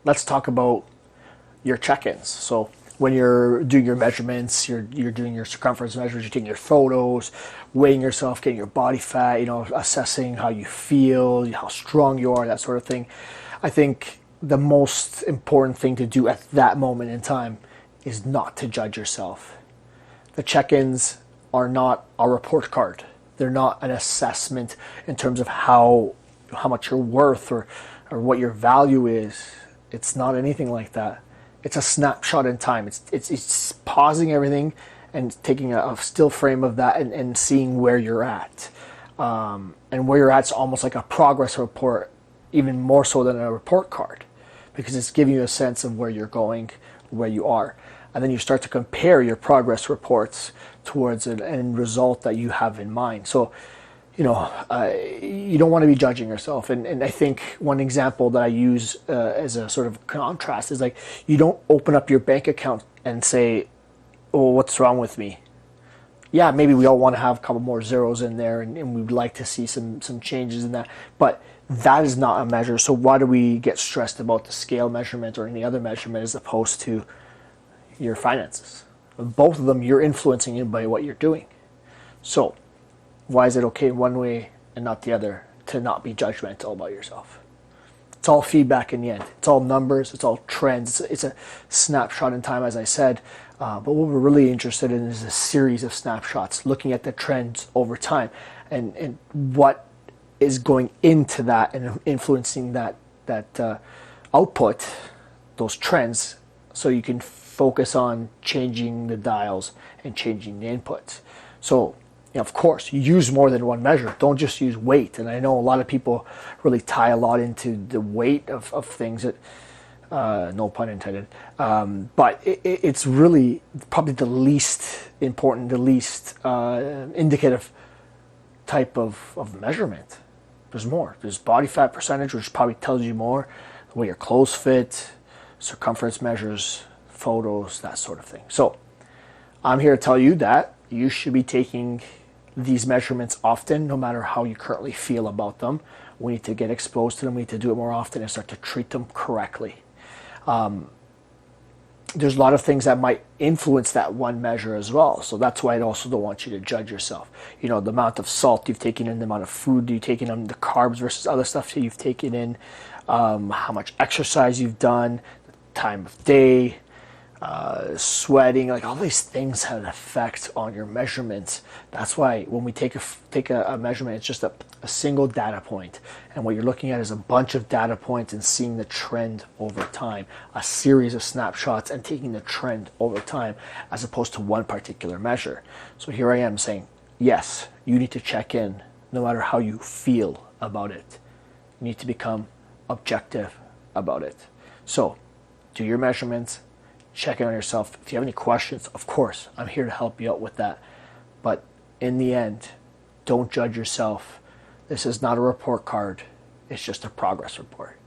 Let's talk about your check-ins. So when you're doing your measurements, you're doing your circumference measures, you're taking your photos, weighing yourself, getting your body fat, assessing how you feel, how strong you are, that sort of thing. I think the most important thing to do at that moment in time is not to judge yourself. The check-ins are not a report card. They're not an assessment in terms of how much you're worth or what your value is. It's not anything like that. It's a snapshot in time. It's pausing everything and taking a still frame of that and seeing where you're at. And where you're at is almost like a progress report, even more so than a report card, because it's giving you a sense of where you're going, where you are. And then you start to compare your progress reports towards an end result that you have in mind. So, you don't want to be judging yourself. And I think one example that I use as a sort of contrast is like, you don't open up your bank account and say, oh, what's wrong with me? Yeah, maybe we all want to have a couple more zeros in there and we'd like to see some changes in that. But that is not a measure. So why do we get stressed about the scale measurement or any other measurement as opposed to your finances? Both of them, you're influencing it by what you're doing. So why is it okay one way and not the other to not be judgmental about yourself? It's all feedback in the end. It's all numbers. It's all trends. It's a snapshot in time, as I said. But what we're really interested in is a series of snapshots, looking at the trends over time and what is going into that and influencing that output, those trends, so you can focus on changing the dials and changing the inputs. So, of course, use more than one measure. Don't just use weight. And I know a lot of people really tie a lot into the weight of things that, no pun intended, but it's really probably the least important, the least indicative type of measurement. There's more. There's body fat percentage, which probably tells you more, the way your clothes fit, circumference measures, photos, that sort of thing. So I'm here to tell you that you should be taking these measurements often, no matter how you currently feel about them. We need to get exposed to them. We need to do it more often and start to treat them correctly. There's a lot of things that might influence that one measure as well. So that's why I also don't want you to judge yourself. The amount of salt you've taken in, the amount of food you've taken in, the carbs versus other stuff you've taken in, how much exercise you've done, the time of day, sweating, like all these things have an effect on your measurements. That's why when we take a measurement, it's just a single data point, and what you're looking at is a bunch of data points and seeing the trend over time, a series of snapshots and taking the trend over time, as opposed to one particular measure. So here I am saying, yes, you need to check in no matter how you feel about it. You need to become objective about it. So do your measurements, check in on yourself. If you have any questions, of course, I'm here to help you out with that. But in the end, don't judge yourself. This is not a report card. It's just a progress report.